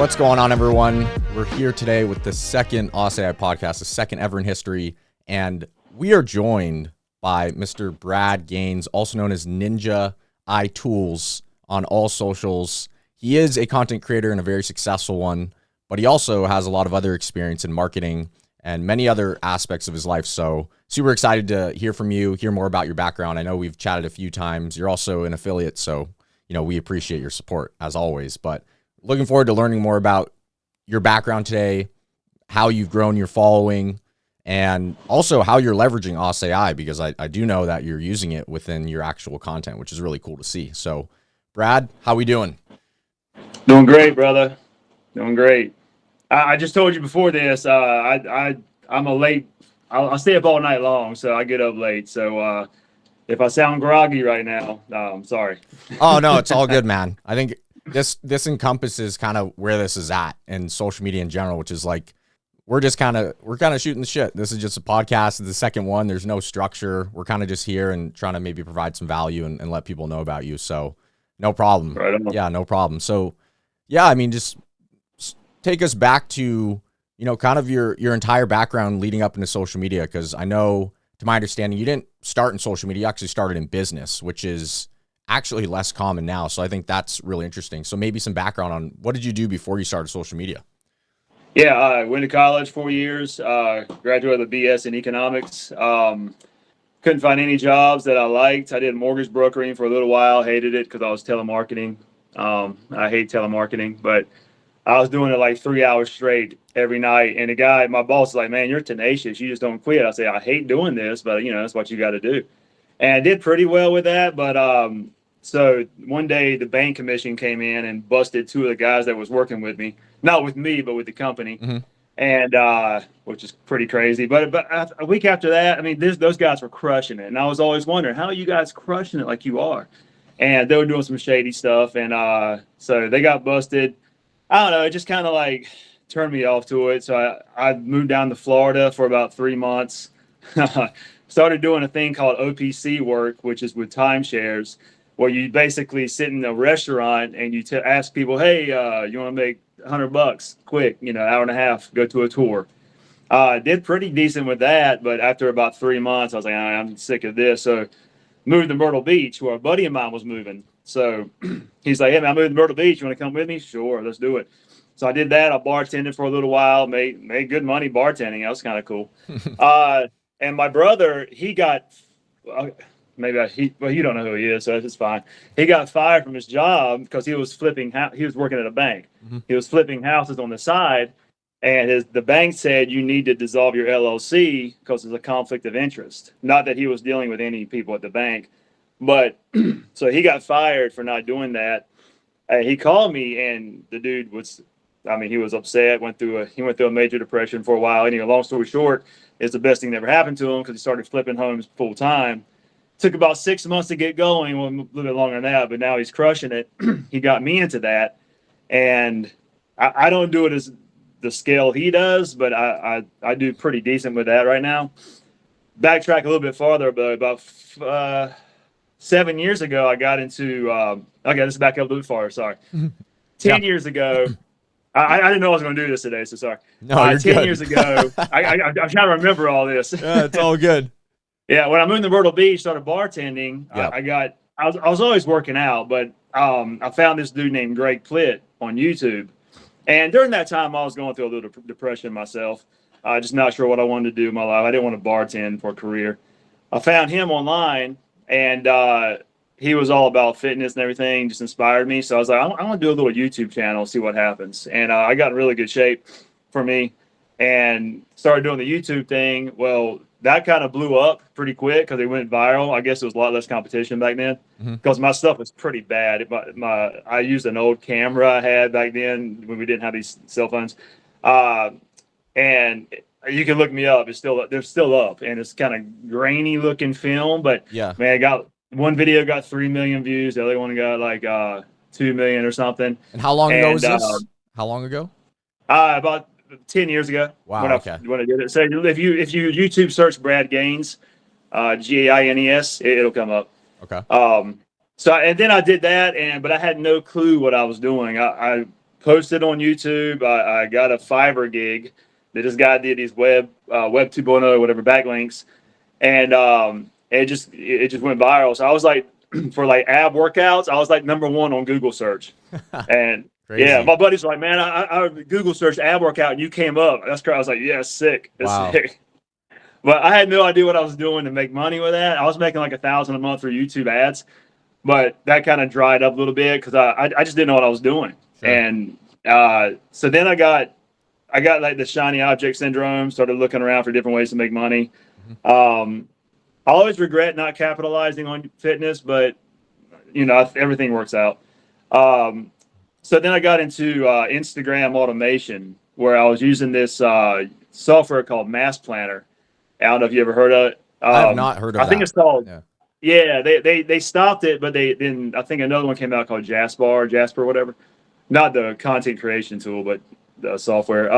What's going on, everyone? We're here today with the second OSSA.AI podcast, the second ever in history, and we are joined by Mr. Brad Gaines, also known as Ninja I Tools on all socials. He is a content creator and a very successful one, but he also has a lot of other experience in marketing and many other aspects of his life. So super excited to hear from you, hear more about your background. I know we've chatted a few times. You're also an affiliate, so we appreciate your support as always, but looking forward to learning more about your background today, how you've grown your following, and also how you're leveraging OSSA.AI, because I do know that you're using it within your actual content, which is really cool to see. So, Brad, how we doing? Doing great, brother. Doing great. I just told you before this, I'm a late, I'll stay up all night long, so I get up late. So if I sound groggy right now, I'm sorry. Oh, no, it's all good, man. I think this encompasses kind of where this is at in social media in general, which is like, we're kind of shooting the shit. This is just a podcast. It's the second one. There's no structure. We're kind of just here and trying to maybe provide some value and let people know about you. So no problem. Right on. Yeah, no problem. So yeah, I mean, just take us back to, kind of your entire background leading up into social media. Because I know, to my understanding, you didn't start in social media. You actually started in business, which is actually less common now. So I think that's really interesting. So maybe some background on what did you do before you started social media? Yeah, I went to college 4 years, graduated with a BS in economics. Couldn't find any jobs that I liked. I did mortgage brokering for a little while, hated it because I was telemarketing. I hate telemarketing, but I was doing it like 3 hours straight every night. And the guy, my boss, was like, "Man, you're tenacious. You just don't quit." I say, "I hate doing this, but that's what you got to do." And I did pretty well with that. But so one day the bank commission came in and busted two of the guys that was working with me, not with me, but with the company. Mm-hmm. And which is pretty crazy. But a week after that, I mean, those guys were crushing it. And I was always wondering, how are you guys crushing it like you are? And they were doing some shady stuff. And so they got busted. I don't know. It just kind of like turned me off to it. So I moved down to Florida for about 3 months. Started doing a thing called OPC work, which is with timeshares, where you basically sit in a restaurant and you ask people, "Hey, you want to make $100 quick, hour and a half, go to a tour." Did pretty decent with that, but after about 3 months, I was like, I'm sick of this. So moved to Myrtle Beach, where a buddy of mine was moving. So he's like, "Hey, man, I moved to Myrtle Beach. You want to come with me?" "Sure, let's do it." So I did that. I bartended for a little while, made good money bartending. That was kind of cool. And my brother, he got you don't know who he is, so it's fine. He got fired from his job because he was he was working at a bank. Mm-hmm. He was flipping houses on the side, and the bank said you need to dissolve your LLC because there's a conflict of interest. Not that he was dealing with any people at the bank, but so he got fired for not doing that. He called me, and the dude he was upset. He went through a major depression for a while. Anyway, long story short, it's the best thing that ever happened to him because he started flipping homes full time. Took about 6 months to get going, well, a little bit longer than that, but now he's crushing it. He got me into that, and I don't do it as the scale he does, but I do pretty decent with that right now. Backtrack a little bit farther, but about 7 years ago, I got into okay, let's back up a little bit farther, sorry. 10 years ago, I didn't know I was going to do this today, so sorry. No, you're 10 good. years ago, I'm trying to remember all this. Yeah, it's all good. Yeah, when I moved to Myrtle Beach, started bartending. Yep. I was always working out, but I found this dude named Greg Plitt on YouTube, and during that time, I was going through a little depression myself. Just not sure what I wanted to do in my life. I didn't want to bartend for a career. I found him online, and he was all about fitness and everything. Just inspired me. So I was like, I want to do a little YouTube channel, see what happens. And I got in really good shape for me, and started doing the YouTube thing. Well, that kind of blew up pretty quick because it went viral. I guess there was a lot less competition back then because my stuff was pretty bad. I used an old camera I had back then when we didn't have these cell phones. And you can look me up. They're still up, and it's kind of grainy looking film. But Yeah, man, one video got 3 million views. The other one got like 2 million or something. And how long ago was this? How long ago? About 10 years ago. Wow. When I did it. So if you YouTube search Brad Gaines, Gaines, it'll come up. Okay. So and then I did that, but I had no clue what I was doing. I posted on YouTube. I got a Fiverr gig that this guy did these web 2.0 whatever backlinks, and it just went viral. So I was like, for like ab workouts, I was like #1 on Google search, and yeah, Crazy. my buddies were like, man, I Google searched ab workout and you came up. That's crazy. I was like, yeah, sick. That's Wow. sick. But I had no idea what I was doing to make money with that. I was making like $1,000 a month for YouTube ads, but that kind of dried up a little bit because I just didn't know what I was doing. Sure. And so then I got like the shiny object syndrome. Started looking around for different ways to make money. I always regret not capitalizing on fitness, but everything works out. So then I got into Instagram automation, where I was using this software called Mass Planner. I don't know if you ever heard of it. I have not heard of I think that. it's called. Yeah. Yeah, they stopped it, but then I think another one came out called Jasper, whatever. Not the content creation tool, but the software.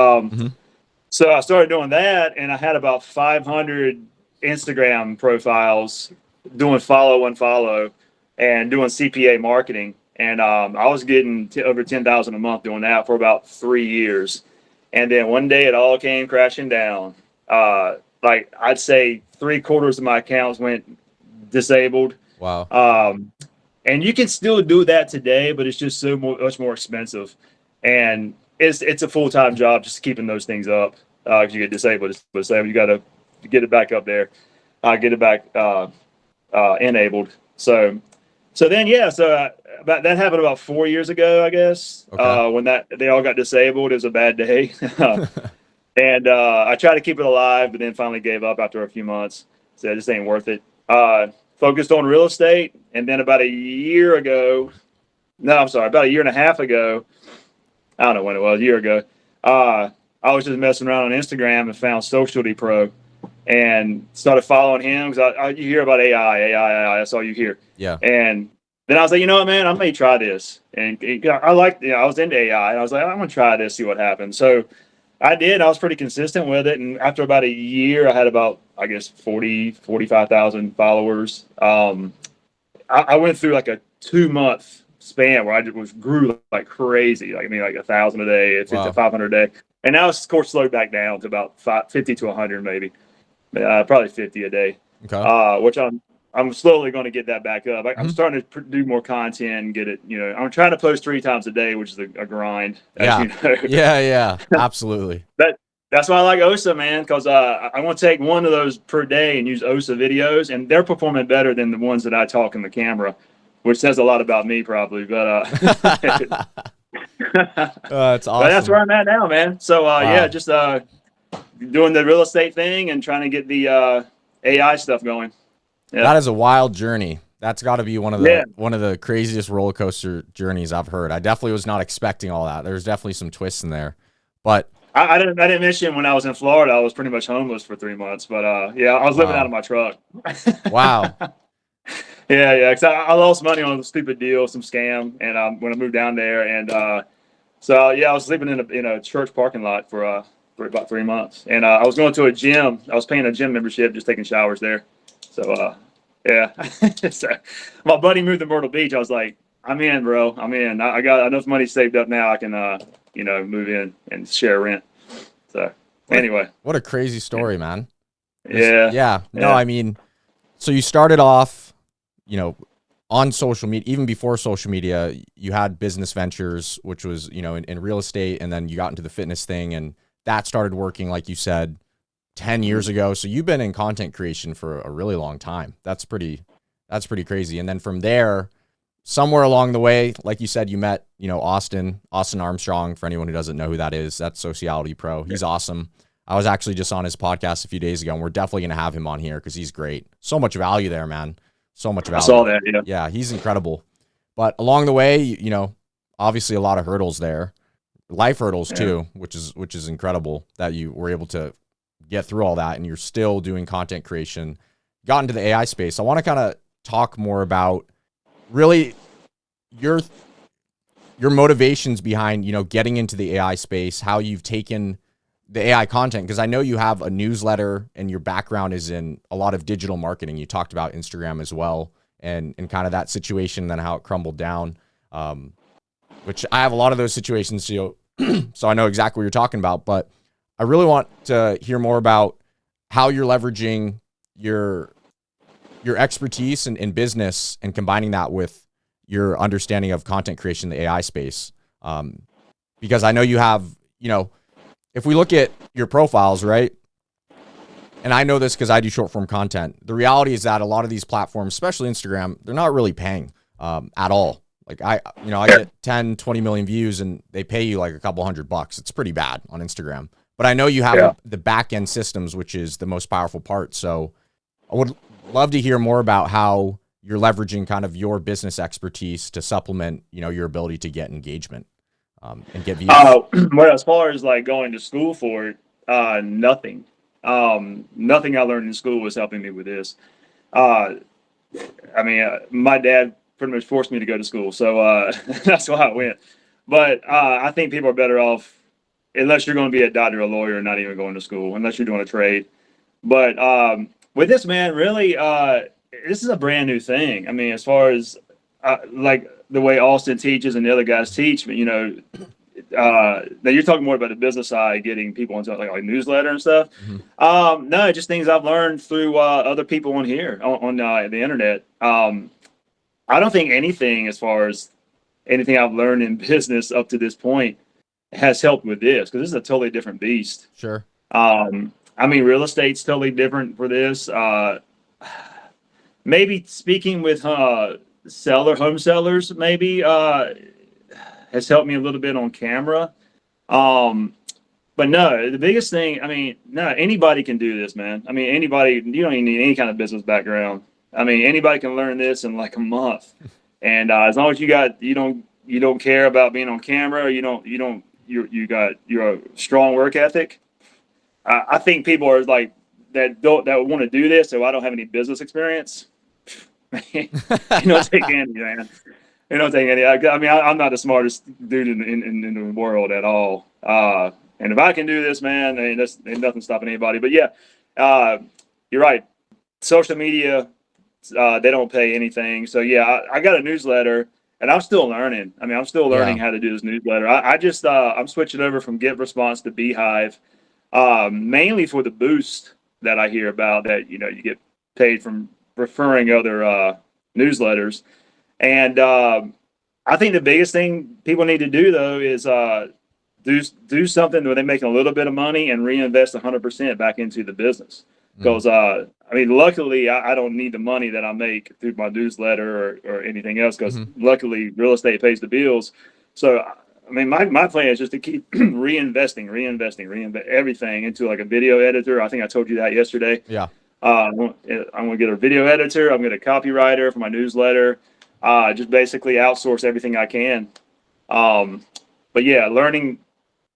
So I started doing that, and I had about 500 Instagram profiles doing follow, unfollow, and doing CPA marketing. And I was getting over 10,000 a month doing that for about 3 years. And then one day it all came crashing down. Like I'd say 3/4 of my accounts went disabled. Wow. And you can still do that today, but it's just so much more expensive. And it's a full-time job just keeping those things up. If you get disabled, you got to get it back up there, get it back enabled. So then, about that happened about 4 years ago, I guess. Okay. When they all got disabled, it was a bad day. And I tried to keep it alive, but then finally gave up after a few months. So it just ain't worth it. Focused on real estate, and then about a year and a half ago, I don't know when it was, a year ago, I was just messing around on Instagram and found Socialty Pro and started following him because you hear about AI, that's all you hear. Yeah. And then I was like, you know what, man, I may try this. And I was into AI, and I was like, I'm going to try this, see what happens. So I did. I was pretty consistent with it. And after about a year, I had about, I guess, 45,000 followers. I went through like a 2-month span where I grew like crazy. Like 1,000 a day, 500 a day. And now it's, of course, slowed back down to about 50 to 100 maybe. Probably 50 a day. Okay. Which I'm slowly going to get that back up. I'm starting to do more content and get it. I'm trying to post 3 times a day, which is a grind. Yeah. As you know. Yeah. Absolutely. That's why I like OSSA, man, because I want to take one of those per day and use OSSA videos, and they're performing better than the ones that I talk in the camera, which says a lot about me probably. But It's awesome. but that's where I'm at now, man. So Wow. just doing the real estate thing and trying to get the AI stuff going. Yeah. That is a wild journey. That's got to be one of the craziest roller coaster journeys I've heard. I definitely was not expecting all that. There's definitely some twists in there, but I didn't mention when I was in Florida, I was pretty much homeless for 3 months. But I was living out of my truck. Wow. Yeah. Because I lost money on a stupid deal, some scam, and when I moved down there, and I was sleeping in a church parking lot for about 3 months, and I was going to a gym. I was paying a gym membership, just taking showers there. So so my buddy moved to Myrtle Beach. I was like, I'm in, bro. I'm in. I got enough money saved up now. I can move in and share rent. So anyway, what a crazy story, man. Yeah. No, I mean, so you started off, on social media. Even before social media, you had business ventures, which was, in real estate, and then you got into the fitness thing, and that started working, like you said, 10 years ago. So you've been in content creation for a really long time. That's pretty crazy. And then from there, somewhere along the way, like you said, you met, Austin Armstrong. For anyone who doesn't know who that is, that's Sociality Pro. He's awesome. I was actually just on his podcast a few days ago, and we're definitely going to have him on here because he's great. So much value there, man. So much value. I saw that. Yeah, he's incredible. But along the way, obviously a lot of hurdles there, life hurdles too, which is incredible that you were able to get through all that, and you're still doing content creation, got into the AI space. I want to kind of talk more about really your motivations behind, getting into the AI space, how you've taken the AI content, because I know you have a newsletter and your background is in a lot of digital marketing. You talked about Instagram as well, and kind of that situation, and then how it crumbled down. which I have a lot of those situations, so I know exactly what you're talking about. But I really want to hear more about how you're leveraging your expertise in business and combining that with your understanding of content creation in the AI space. Because I know you have, if we look at your profiles, right? And I know this because I do short form content. The reality is that a lot of these platforms, especially Instagram, they're not really paying at all. Like I get 10, 20 million views and they pay you like a couple $100. It's pretty bad on Instagram. But I know you have the back end systems, which is the most powerful part. So I would love to hear more about how you're leveraging kind of your business expertise to supplement, your ability to get engagement and get views. Well, as far as like going to school for it, nothing. Nothing I learned in school was helping me with this. My dad pretty much forced me to go to school, so that's why I went. But I think people are better off, unless you're going to be a doctor or a lawyer, not even going to school, unless you're doing a trade. But with this, man, really, this is a brand new thing. I mean, as far as like the way Austin teaches and the other guys teach, but now you're talking more about the business side, getting people into like newsletter and stuff. Mm-hmm. No, just things I've learned through other people on here on the internet. I don't think anything, as far as anything I've learned in business up to this point, has helped with this, because this is a totally different beast. Sure. Real estate's totally different for this. Maybe speaking with home sellers, maybe has helped me a little bit on camera. But no, the biggest thing, anybody can do this, man. Anybody, you don't even need any kind of business background. Anybody can learn this in like a month. And as long as you don't care about being on camera, you're a strong work ethic. I think people are like that want to do this. So I don't have any business experience. You don't take any, man. You don't take any. I'm not the smartest dude in the world at all. And if I can do this, man, ain't nothing stopping anybody. But yeah, you're right. Social media, they don't pay anything. So yeah, I got a newsletter, and I'm still learning. I'm still learning how to do this newsletter. I'm switching over from GetResponse to Beehive, mainly for the boost that I hear about, that you get paid from referring other newsletters. And I think the biggest thing people need to do, though, is do something where they're making a little bit of money and reinvest 100% back into the business. Because luckily, I don't need the money that I make through my newsletter or anything else, because luckily real estate pays the bills. So my plan is just to keep reinvesting everything into like a video editor. I think I told you that yesterday. Yeah. I'm going to get a video editor. I'm going to get a copywriter for my newsletter. Just basically outsource everything I can. But yeah, learning,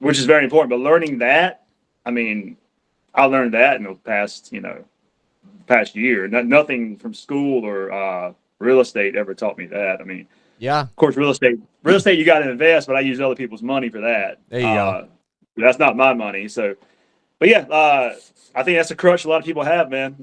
which is very important, but learning that, I learned that in the past year. Nothing from school or real estate ever taught me that. Yeah. Of course, real estate, you got to invest, but I use other people's money for that. There you go. That's not my money. So, but yeah, I think that's a crutch a lot of people have, man.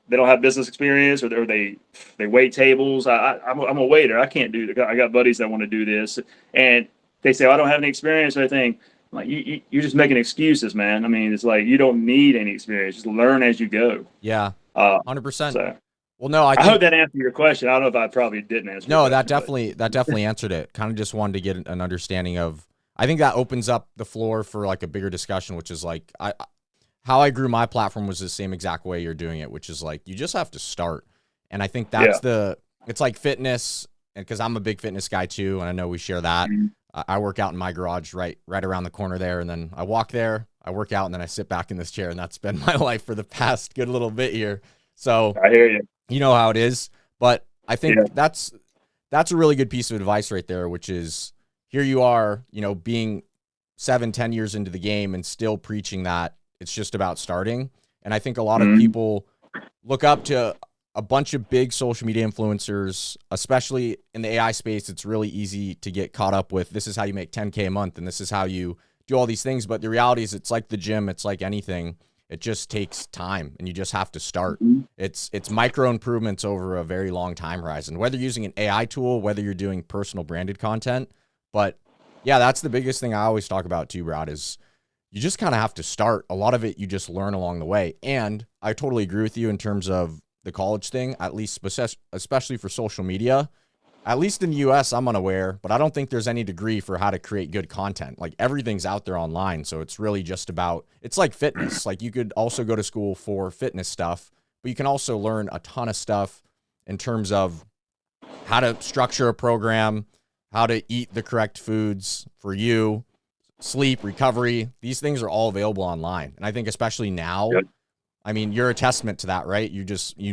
They don't have business experience, or they wait tables. I'm a waiter. I can't do it. I got buddies that want to do this, and they say, I don't have any experience or anything. I'm like, you're just making excuses, man. It's like, you don't need any experience. Just learn as you go. Yeah, 100%. So. Well, no, I hope that answered your question. I don't know if I probably didn't answer. No, that definitely answered it. Kind of just wanted to get an understanding of. I think that opens up the floor for like a bigger discussion, which is like how I grew my platform was the same exact way you're doing it, which is like you just have to start. And I think that's it's like fitness, and because I'm a big fitness guy too, and I know we share that. Mm-hmm. I work out in my garage right around the corner there, and then I walk there, I work out, and then I sit back in this chair, and that's been my life for the past good little bit here. So I hear you. You know how it is, but I think that's a really good piece of advice right there, which is here you are, being 7-10 years into the game and still preaching that it's just about starting. And I think a lot of people look up to a bunch of big social media influencers, especially in the AI space. It's really easy to get caught up with, this is how you make 10K a month, and this is how you do all these things. But the reality is, it's like the gym. It's like anything. It just takes time, and you just have to start. It's micro improvements over a very long time horizon, whether you're using an AI tool, whether you're doing personal branded content. But yeah, that's the biggest thing I always talk about too, Brad, is you just kind of have to start. A lot of it you just learn along the way. And I totally agree with you in terms of the college thing, at least especially for social media. At least in the US, I'm unaware, but I don't think there's any degree for how to create good content. Like everything's out there online. So it's really just about, it's like fitness. Like you could also go to school for fitness stuff, but you can also learn a ton of stuff in terms of how to structure a program, how to eat the correct foods for you, sleep, recovery. These things are all available online. And I think especially now, Yep. I mean, you're a testament to that, right? You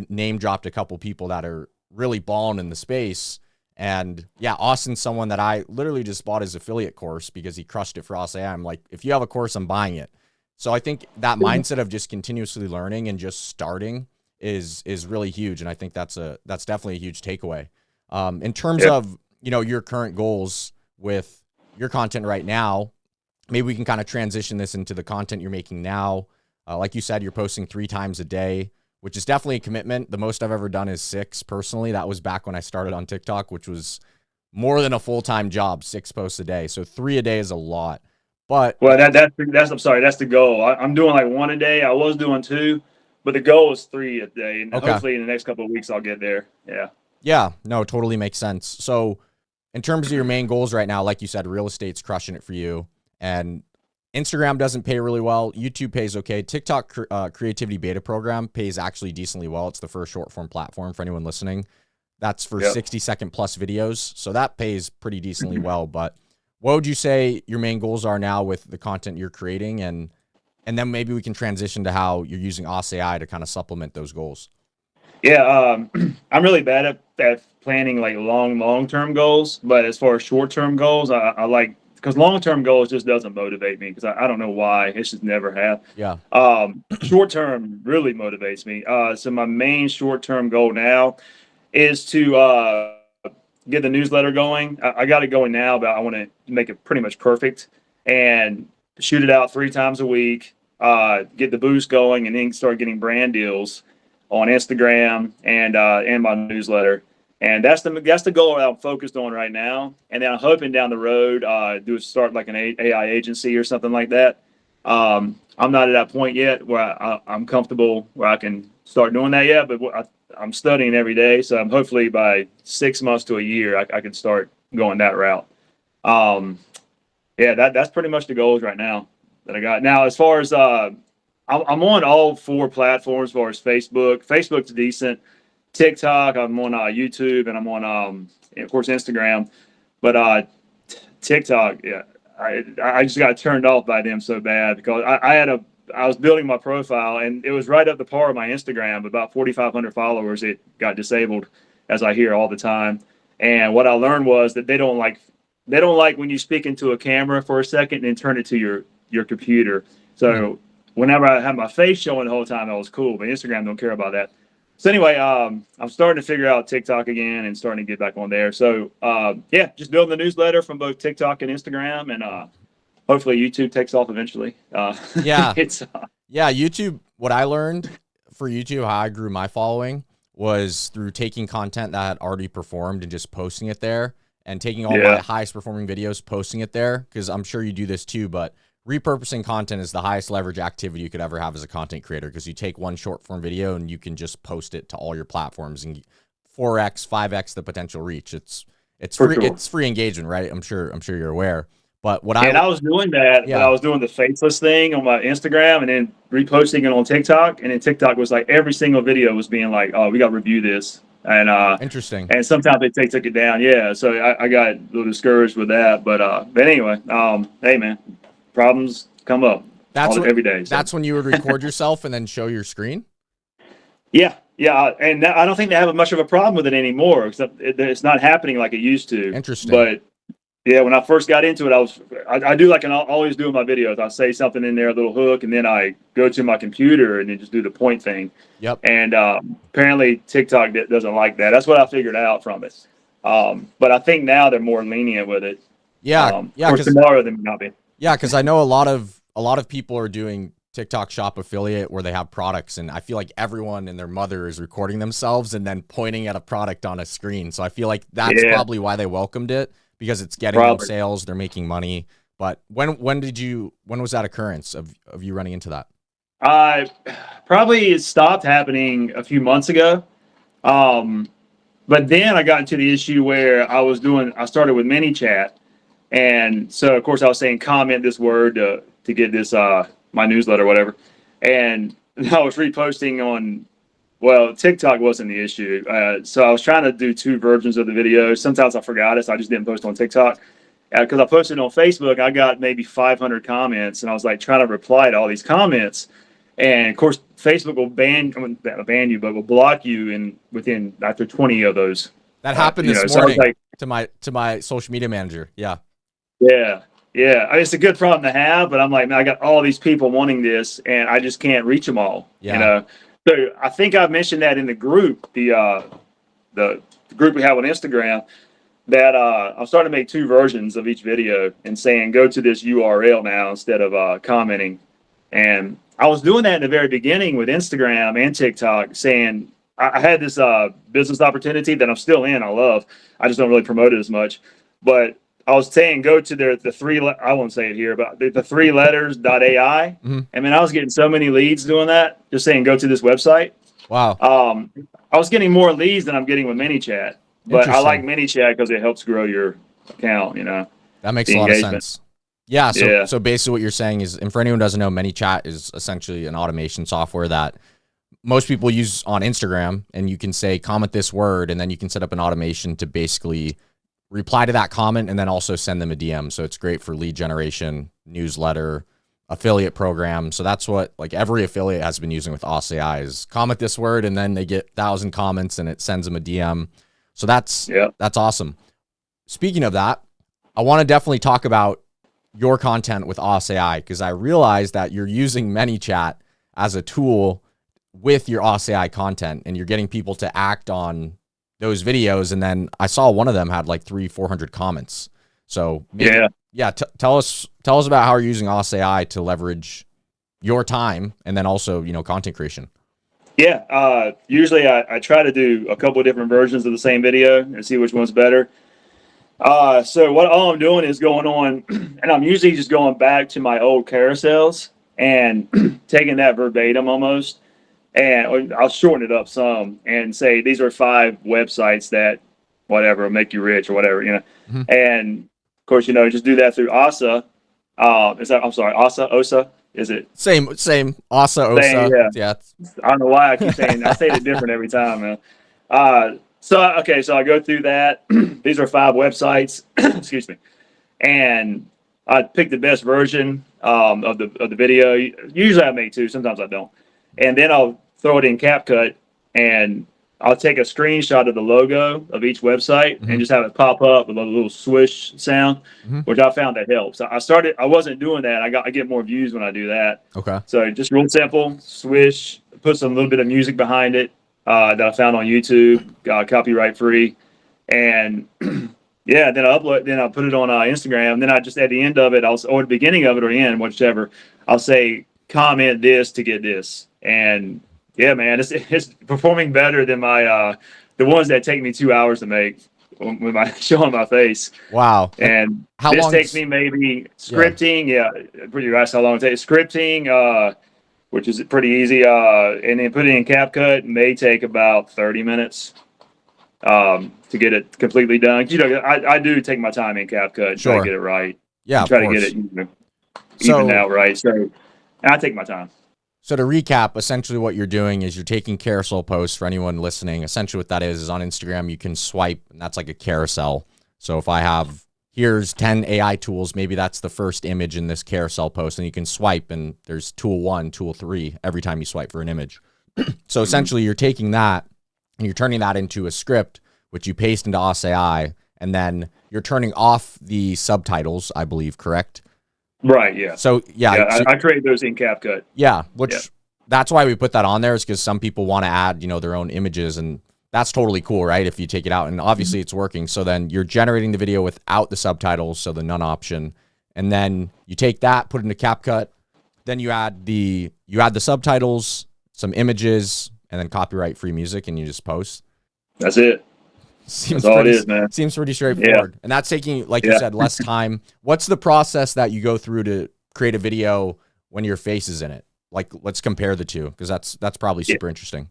name dropped a couple people that are really balling in the space. And yeah, Austin's someone that I literally just bought his affiliate course because he crushed it for OSSA.AI. I'm like, if you have a course, I'm buying it. So I think that mindset of just continuously learning and just starting is really huge. And I think that's definitely a huge takeaway. In terms Yep. of, your current goals with your content right now, maybe we can kind of transition this into the content you're making now. Like you said, you're posting 3 times a day, which is definitely a commitment. The most I've ever done is 6 personally. That was back when I started on TikTok, which was more than a full-time job, 6 posts a day. So 3 a day is a lot. But Well, that's I'm sorry, that's the goal. I'm doing like 1 a day. I was doing 2, but the goal is 3 a day, and okay. hopefully in the next couple of weeks I'll get there. Yeah. Yeah, no, totally makes sense. So in terms of your main goals right now, like you said, real estate's crushing it for you. And Instagram doesn't pay really well. YouTube pays okay. TikTok creativity beta program pays actually decently well. It's the first short form platform for anyone listening. That's for 60-second plus videos. So that pays pretty decently well. But what would you say your main goals are now with the content you're creating? And then maybe we can transition to how you're using OSSA.AI to kind of supplement those goals. Yeah, I'm really bad at planning like long-term goals, but as far as short-term goals, I like, because long-term goals just doesn't motivate me because I don't know why. It's just never have. Yeah. Short-term really motivates me. So my main short-term goal now is to get the newsletter going. I got it going now, but I want to make it pretty much perfect and shoot it out 3 times a week, get the boost going, and then start getting brand deals on Instagram and my newsletter. And that's the goal that I'm focused on right now. And then I'm hoping down the road, start like an AI agency or something like that. I'm not at that point yet where I'm comfortable where I can start doing that yet, but I'm studying every day. So I'm hopefully by 6 months to a year, I can start going that route. Yeah, that's pretty much the goals right now that I got. Now, as far as I'm on all 4 platforms as far as Facebook. Facebook's decent. TikTok, I'm on YouTube, and I'm on, of course, Instagram. But TikTok, yeah, I just got turned off by them so bad because I was building my profile, and it was right up the par of my Instagram. About 4,500 followers, it got disabled, as I hear all the time. And what I learned was that they don't like when you speak into a camera for a second and turn it to your computer. So whenever I have my face showing the whole time, that was cool. But Instagram don't care about that. So anyway, I'm starting to figure out TikTok again and starting to get back on there. So yeah, just building the newsletter from both TikTok and Instagram, and hopefully YouTube takes off eventually. Yeah. It's Yeah, YouTube, what I learned for YouTube, how I grew my following was through taking content that had already performed and just posting it there, and taking all my highest performing videos, posting it there, because I'm sure you do this too, but repurposing content is the highest leverage activity you could ever have as a content creator, because you take one short form video and you can just post it to all your platforms and 4x, 5x the potential reach. It's free, sure. it's free engagement, right? I'm sure you're aware. But what I was doing that, but I was doing the faceless thing on my Instagram and then reposting it on TikTok. And then TikTok was like every single video was being like, "Oh, we got to review this." And interesting. And sometimes they took it down. Yeah, so I got a little discouraged with that. But anyway, hey man, problems come up every day. So. That's when you would record yourself and then show your screen. Yeah, and I don't think they have much of a problem with it anymore, except it's not happening like it used to. Interesting. But yeah, when I first got into it, I do like I always do in my videos. I say something in there, a little hook, and then I go to my computer and then just do the point thing. Yep. And apparently TikTok doesn't like that. That's what I figured out from it. But I think now they're more lenient with it. Yeah, Of course, tomorrow they may not be. Yeah, because I know a lot of people are doing TikTok Shop affiliate where they have products, and I feel like everyone and their mother is recording themselves and then pointing at a product on a screen. So I feel like that's probably why they welcomed it, because it's getting them Probably. sales, they're making money. But when was that occurrence of you running into that? Probably it stopped happening a few months ago. Um, but then I got into the issue where I started with ManyChat. And so, of course, I was saying comment this word to get this my newsletter or whatever. And I was reposting on, well, TikTok wasn't the issue. So I was trying to do two versions of the video. Sometimes I forgot it, so I just didn't post on TikTok. Because I posted on Facebook, I got maybe 500 comments, and I was like trying to reply to all these comments. And of course, Facebook will ban you, but will block you within after 20 of those. That happened this So I was morning like, to my social media manager. Yeah. yeah, yeah. I mean, it's a good problem to have, but I'm like, man, I got all these people wanting this, and I just can't reach them all. Yeah. So I think I mentioned that in the group, the group we have on Instagram, that I'm starting to make two versions of each video and saying go to this URL now instead of commenting. And I was doing that in the very beginning with Instagram and TikTok, saying I had this business opportunity that I'm still in. I love. I just don't really promote it as much, but I was saying go to the three. I won't say it here, but the three letters.ai. Mm-hmm. I mean, I was getting so many leads doing that. Just saying go to this website. Wow. I was getting more leads than I'm getting with ManyChat, but I like ManyChat because it helps grow your account. That makes a lot of sense. Yeah. So basically, what you're saying is, and for anyone who doesn't know, ManyChat is essentially an automation software that most people use on Instagram, and you can say comment this word, and then you can set up an automation to basically reply to that comment and then also send them a DM. So it's great for lead generation, newsletter, affiliate program. So that's what like every affiliate has been using with OSSA.AI is comment this word, and then they get 1,000 comments and it sends them a DM. So that's awesome. Speaking of that, I want to definitely talk about your content with OSSA.AI, because I realize that you're using ManyChat as a tool with your OSSA.AI content, and you're getting people to act on those videos. And then I saw one of them had like 300-400 comments. So tell us about how you're using OSSA.AI to leverage your time and then also, content creation. Yeah. Usually I try to do a couple of different versions of the same video and see which one's better. So all I'm doing is going on, and I'm usually just going back to my old carousels and taking that verbatim almost, and I'll shorten it up some and say these are 5 websites that whatever make you rich or whatever, Mm-hmm. And of course, just do that through OSSA. OSSA, OSSA. Is it same OSSA, OSSA? Yeah. I don't know why I keep saying I say it different every time, man. So I go through that. These are 5 websites. Excuse me, and I pick the best version of the video. Usually I make 2. Sometimes I don't, and then I'll throw it in CapCut, and I'll take a screenshot of the logo of each website and just have it pop up with a little swish sound, which I found that helps. I wasn't doing that. I get more views when I do that. Okay. So just real simple, swish, put some little bit of music behind it that I found on YouTube, copyright free, and then I upload. Then I'll put it on Instagram. Then I just at the end of it, or the beginning of it, or the end, whichever, I'll say comment this to get this. And yeah, man, it's performing better than my the ones that take me 2 hours to make with my showing my face. Wow. And how this long takes me maybe scripting. Yeah, pretty asked how long it takes scripting. Which is pretty easy. And then put it in CapCut may take about 30 minutes to get it completely done. I do take my time in CapCut, try to get it right. Yeah, try to get it even out right. So I take my time. So to recap, essentially what you're doing is you're taking carousel posts. For anyone listening, essentially what that is on Instagram, you can swipe, and that's like a carousel. So if I have, here's 10 AI tools, maybe that's the first image in this carousel post, and you can swipe, and there's tool 1, tool 3 every time you swipe for an image. So essentially you're taking that and you're turning that into a script, which you paste into OSSA.AI, and then you're turning off the subtitles, I believe, correct? Right, yeah. So I create those in CapCut. Yeah, that's why we put that on there, is because some people want to add, their own images, and that's totally cool, right? If you take it out, and obviously it's working. So then you're generating the video without the subtitles, so the none option, and then you take that, put it into CapCut, then you add the subtitles, some images, and then copyright free music, and you just post. That's it. That's all it is, man. Seems pretty straightforward. And that's taking, like you said, less time. What's the process that you go through to create a video when your face is in it? Like, let's compare the two, because that's probably super interesting.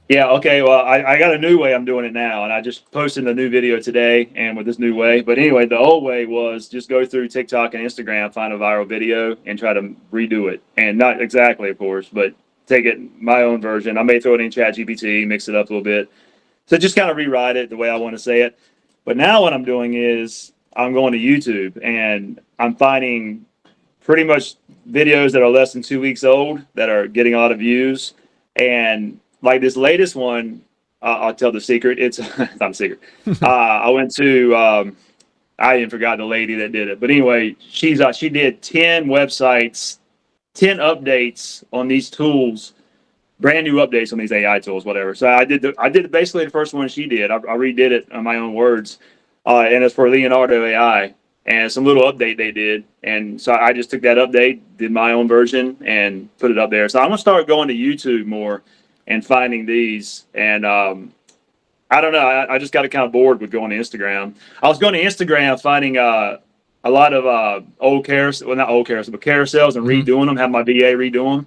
Yeah. Okay. Well, I got a new way I'm doing it now, and I just posted a new video today, and with this new way. But anyway, the old way was just go through TikTok and Instagram, find a viral video, and try to redo it. And not exactly, of course, but take it my own version. I may throw it in ChatGPT, mix it up a little bit. So just kind of rewrite it the way I want to say it. But now what I'm doing is I'm going to YouTube, and I'm finding pretty much videos that are less than 2 weeks old that are getting a lot of views. And like this latest one, I'll tell the secret. It's not a secret. I went to, I even forgot the lady that did it. But anyway, she did 10 websites, 10 updates on these tools, brand new updates on these AI tools, whatever. So I did basically the first one she did. I redid it on my own words. And it's for Leonardo AI. And some little update they did. And so I just took that update, did my own version, and put it up there. So I'm going to start going to YouTube more and finding these. And I don't know. I just got kind of bored with going to Instagram. I was going to Instagram finding a lot of old carousels, well, not old carousels, but carousels, and redoing them, have my VA redo them.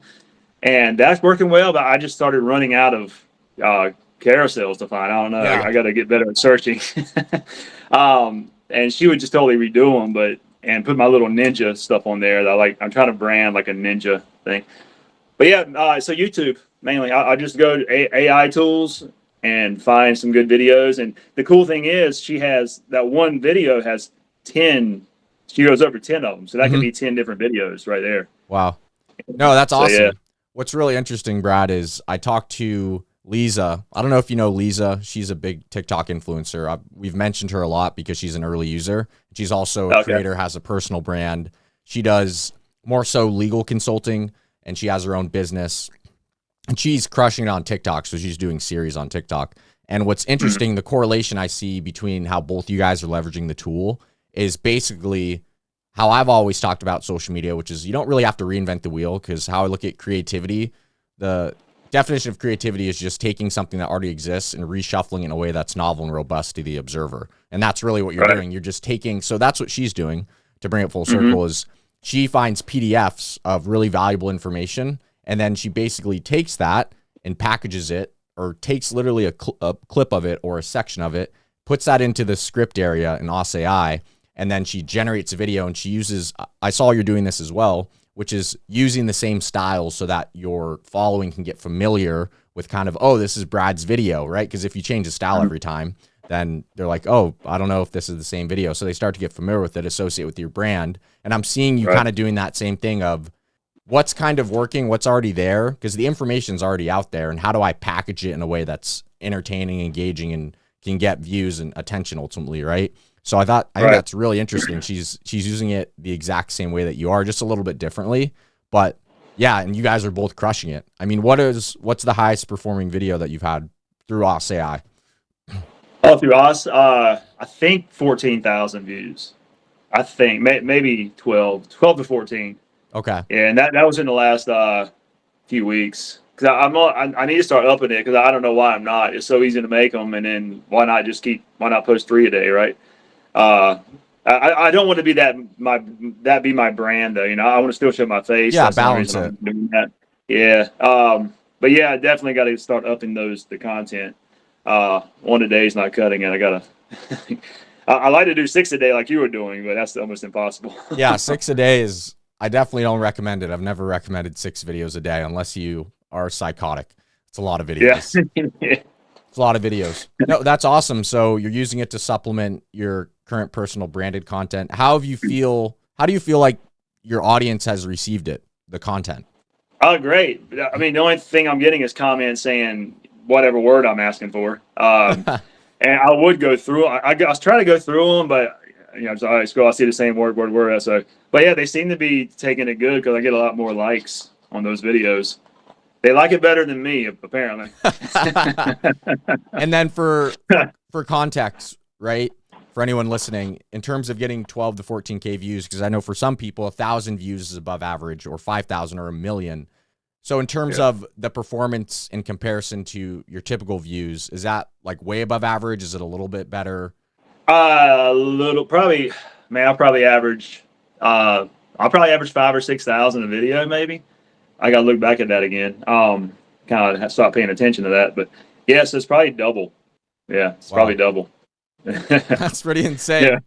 And that's working well, but I just started running out of carousels to find. I don't know. I got to get better at searching. And she would just totally redo them, and put my little ninja stuff on there that I'm trying to brand like a ninja thing. But yeah, so YouTube mainly. I just go to AI tools and find some good videos. And the cool thing is, she has that one video has 10. She goes over 10 of them, so that could be 10 different videos right there. Wow. No, that's awesome. So, yeah. What's really interesting, Brad, is I talked to Lisa. I don't know if you know Lisa. She's a big TikTok influencer. We've mentioned her a lot because she's an early user. She's also a creator, has a personal brand. She does more so legal consulting, and she has her own business. And she's crushing it on TikTok, so she's doing series on TikTok. And what's interesting, the correlation I see between how both you guys are leveraging the tool is basically how I've always talked about social media, which is you don't really have to reinvent the wheel, because how I look at creativity, the definition of creativity is just taking something that already exists and reshuffling it in a way that's novel and robust to the observer. And that's really what you're doing. You're just taking, so that's what she's doing to bring it full circle, is she finds PDFs of really valuable information, and then she basically takes that and packages it, or takes literally a clip of it or a section of it, puts that into the script area in OSSA.AI, and then she generates a video. And she uses, I saw you're doing this as well, which is using the same styles so that your following can get familiar with kind of, oh, this is Brad's video, right? Because if you change the style every time, then they're like, oh, I don't know if this is the same video. So they start to get familiar with it, associate with your brand. And I'm seeing you kind of doing that same thing of what's kind of working, what's already there, because the information's already out there, and how do I package it in a way that's entertaining, engaging, and can get views and attention ultimately, right? So I think that's really interesting. She's using it the exact same way that you are, just a little bit differently. But yeah, and you guys are both crushing it. I mean, what's the highest performing video that you've had through OSSA.AI? Oh, through us, I think 14,000 views. I think maybe 12 to 14. Okay. Yeah, and that was in the last few weeks. Because I need to start upping it, because I don't know why I'm not. It's so easy to make them, and then why not post 3 a day, right? I don't want to be that be my brand though. I want to still show my face. Yeah, that's balance it. I'm doing that. Yeah. But yeah, I definitely got to start upping the content. 1 a day is not cutting it. I gotta. I like to do 6 a day like you were doing, but that's almost impossible. Yeah, 6 a day is. I definitely don't recommend it. I've never recommended 6 videos a day unless you are psychotic. It's a lot of videos. Yeah. It's a lot of videos. No, that's awesome. So you're using it to supplement your current personal branded content. How do you feel like your audience has received it, the content? Oh, great. I mean, the only thing I'm getting is comments saying whatever word I'm asking for. And I would go through, I was trying to go through them, but I see the same word. So, but yeah, they seem to be taking it good, because I get a lot more likes on those videos. They like it better than me, apparently. And then for context, right? For anyone listening, in terms of getting 12 to 14K views, because I know for some people, 1,000 views is above average, or 5,000 or 1 million. So in terms of the performance in comparison to your typical views, is that like way above average? Is it a little bit better? A little, probably, man. I'll probably average 5 or 6 thousand a video, maybe. I got to look back at that again. Kind of stop paying attention to that, but yes, it's probably double. Yeah, it's Wow. probably double. That's pretty Yeah, insane.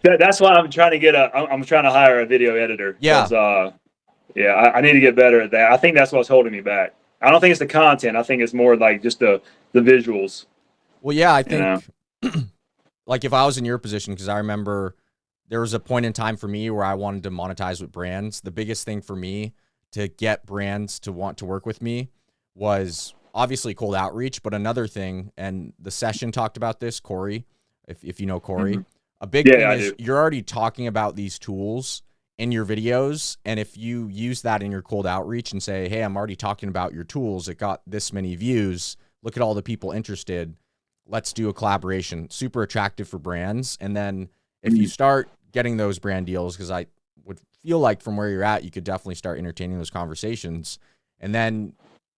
that's why I'm trying to I'm trying to hire a video editor Yeah. because yeah, I need to get better at that. I think that's what's holding me back. I don't think it's the content. I think it's more like just the visuals. Well, yeah, I You know. think like if I was in your position, because I remember there was a point in time for me where I wanted to monetize with brands. The biggest thing for me to get brands to want to work with me was obviously cold outreach, but another thing, and the session talked about this, Corey, if you know Corey, a big Yeah, thing I is do. you're already talking about these tools in your videos. And if you use that in your cold outreach and say, hey, I'm already talking about your tools, it got this many views, look at all the people interested, let's do a collaboration, super attractive for brands. And then if you start getting those brand deals, because I would feel like from where you're at, you could definitely start entertaining those conversations. And then,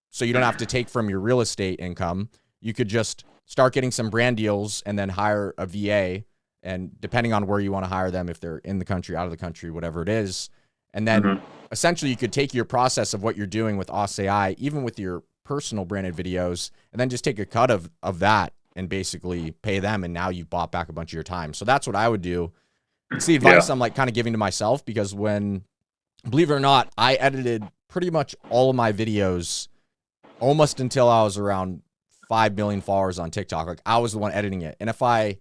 so you don't have to take from your real estate income, you could just start getting some brand deals and then hire a VA. And depending on where you want to hire them, if they're in the country, out of the country, whatever it is. And then essentially you could take your process of what you're doing with OSSA.AI, even with your personal branded videos, and then just take a cut of that and basically pay them. And now you've bought back a bunch of your time. So that's what I would do. It's the advice I'm like kind of giving to myself, because when, believe it or not, I edited pretty much all of my videos almost until I was around 5 million followers on TikTok. Like I was the one editing it. And if I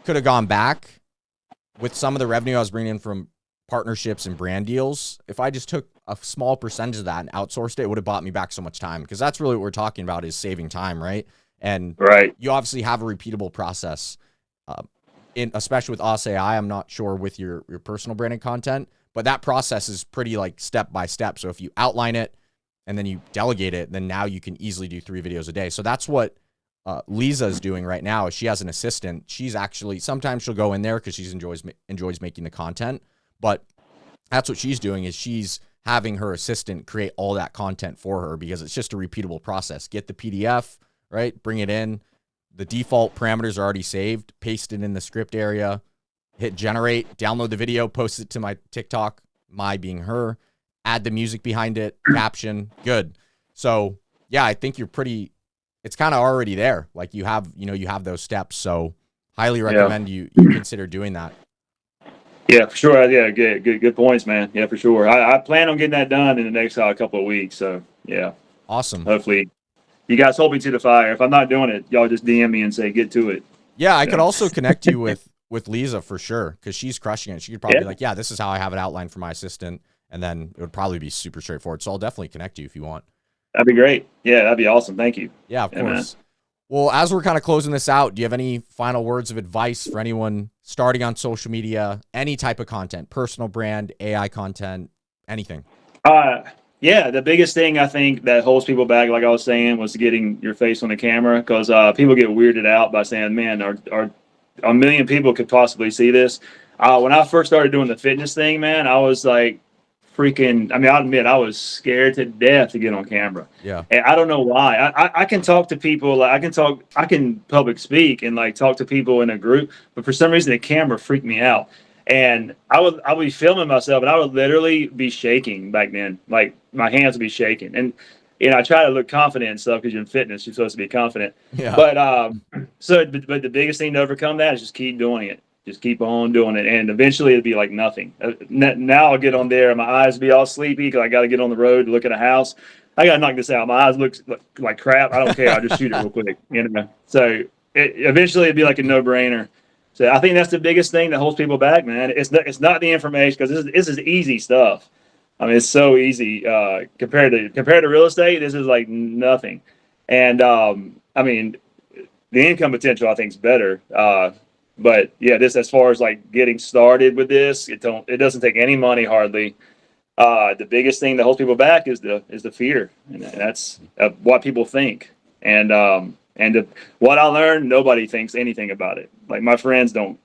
could have gone back with some of the revenue I was bringing in from partnerships and brand deals, if I just took a small percentage of that and outsourced it, it would have bought me back so much time, because that's really what we're talking about, is saving time, right? And you obviously have a repeatable process, especially with OSSA.AI. I'm not sure with your personal branding content, but that process is pretty like step by step. So if you outline it and then you delegate it, then now you can easily do 3 videos a day. So that's what Lisa is doing right now. Is she has an assistant. She's actually, sometimes she'll go in there because she enjoys making the content, but that's what she's doing, is she's having her assistant create all that content for her, because it's just a repeatable process. Get the PDF, right? Bring it in. The default parameters are already saved. Paste it in the script area. Hit generate. Download the video. Post it to my TikTok. My being her. Add the music behind it. Caption. Good. So yeah, I think you're pretty. It's kind of already there. Like you have those steps. So highly recommend you consider doing that. Yeah, for sure. Yeah, good points, man. Yeah, for sure. I plan on getting that done in the next couple of weeks. So yeah, Awesome. hopefully you guys hold me to the fire. If I'm not doing it, y'all just DM me and say get to it. Yeah, I could also connect you with Lisa for sure, because she's crushing it. She could probably be like, yeah, this is how I have it outlined for my assistant, and then it would probably be super straightforward. So I'll definitely connect you if you want. That'd be great. Yeah, that'd be awesome. Thank you. Yeah, of course. Man. Well, as we're kind of closing this out, do you have any final words of advice for anyone starting on social media, any type of content, personal brand, AI content, anything? Yeah, the biggest thing I think that holds people back, like I was saying, was getting your face on the camera, because people get weirded out by saying, man, are a million people could possibly see this. When I first started doing the fitness thing, man, I was like freaking, I mean, I'll admit I was scared to death to get on camera. Yeah. And I don't know why. I can talk to people, like I can public speak and like talk to people in a group, but for some reason the camera freaked me out. And I would be filming myself, and I would literally be shaking back then. Like my hands would be shaking, and I try to look confident and stuff, because you're in fitness, you're supposed to be confident. Yeah. But but the biggest thing to overcome that is just keep doing it. Just keep on doing it, and eventually it'll be like nothing. Now I'll get on there, and my eyes will be all sleepy because I got to get on the road to look at a house. I got to knock this out. My eyes look like crap. I don't care. I'll just shoot it real quick. So eventually it'll be like a no-brainer. So I think that's the biggest thing that holds people back, man. It's not the information, because this is easy stuff. I mean, it's so easy compared to real estate. This is like nothing, and I mean, the income potential I think is better. But yeah, this, as far as like getting started with this, it doesn't take any money hardly. The biggest thing that holds people back is the fear, and that's what people think. And what I learned, nobody thinks anything about it. Like my friends don't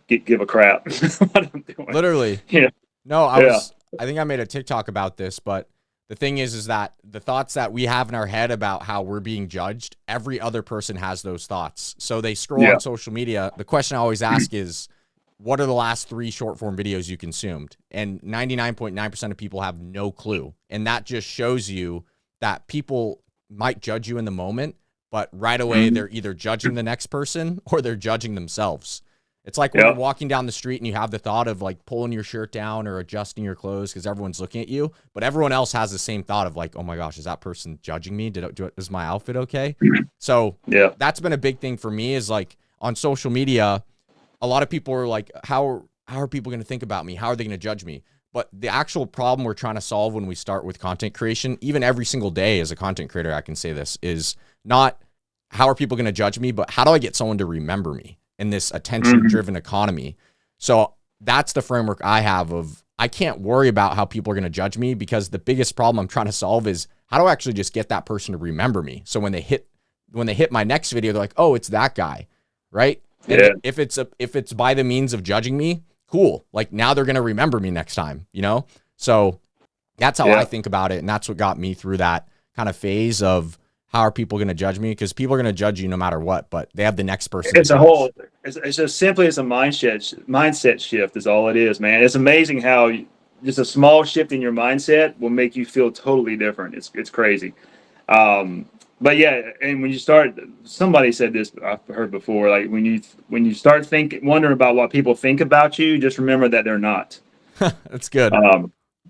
give a crap what I'm doing. Literally. Yeah. No, I think I made a TikTok about this, but the thing is that the thoughts that we have in our head about how we're being judged, every other person has those thoughts. So they scroll on social media. The question I always ask is, what are the last 3 short form videos you consumed? And 99.9% of people have no clue. And that just shows you that people might judge you in the moment, but right away they're either judging the next person or they're judging themselves. It's like when you're walking down the street and you have the thought of like pulling your shirt down or adjusting your clothes because everyone's looking at you, but everyone else has the same thought of like, oh my gosh, is that person judging me? Is my outfit okay? So that's been a big thing for me, is like on social media, a lot of people are like, how are people going to think about me? How are they going to judge me? But the actual problem we're trying to solve when we start with content creation, even every single day as a content creator, I can say this, is not how are people going to judge me, but how do I get someone to remember me in this attention-driven economy? So that's the framework I have of, I can't worry about how people are going to judge me, because the biggest problem I'm trying to solve is how do I actually just get that person to remember me? So when they hit my next video, they're like, oh, it's that guy, right? And if it's by the means of judging me, cool. Like now they're going to remember me next time, you know? So that's how I think about it. And that's what got me through that kind of phase of, how are people going to judge me? Because people are going to judge you no matter what, but they have the next person. It's it's just simply, it's a mindset shift is all it is, man. It's amazing how just a small shift in your mindset will make you feel totally different. It's crazy. But yeah, and when you start, somebody said this, I've heard before, like when you start wondering about what people think about you, just remember that they're not. That's good.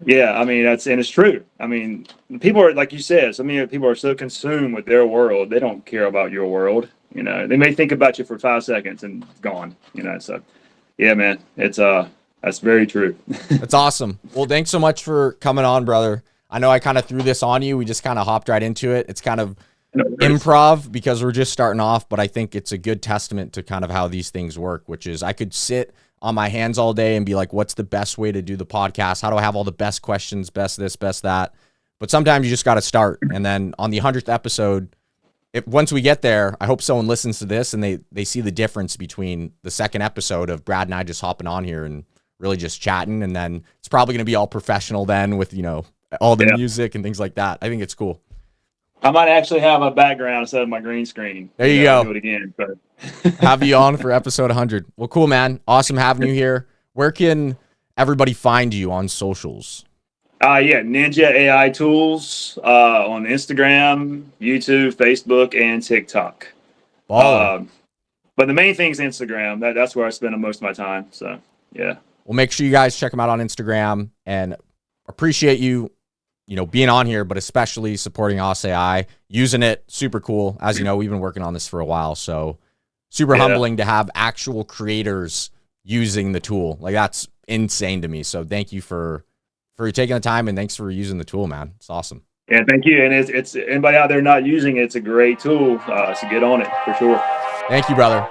Yeah, I mean, and it's true. I mean, people are, like you said, so many people are so consumed with their world, they don't care about your world. You know, they may think about you for 5 seconds and gone, you know. So yeah, man, that's very true. That's awesome. Well, thanks so much for coming on, brother. I know I kind of threw this on you. We just kind of hopped right into it. It's kind of improv because we're just starting off, but I think it's a good testament to kind of how these things work, which is I could sit on my hands all day and be like, what's the best way to do the podcast? How do I have all the best questions, best this, best that? But sometimes you just got to start. And then on the 100th episode, once we get there, I hope someone listens to this and they see the difference between the second episode of Brad and I just hopping on here and really just chatting. And then it's probably going to be all professional then with, you know, all the music and things like that. I think it's cool. I might actually have a background instead of my green screen. There you go. Do it again. But have you on for episode 100. Well, cool, man. Awesome having you here. Where can everybody find you on socials? Ninja.AI tools on Instagram, YouTube, Facebook, and TikTok. But the main thing is Instagram. That's where I spend most of my time. So yeah. Well, make sure you guys check them out on Instagram, and appreciate you know, being on here, but especially supporting OSSA.AI, using it. Super cool. As you know, we've been working on this for a while, so super humbling to have actual creators using the tool. Like, that's insane to me. So thank you for taking the time, and thanks for using the tool, man. It's awesome. Yeah, thank you. And it's anybody out there not using it, it's a great tool. So get on it for sure. Thank you, brother.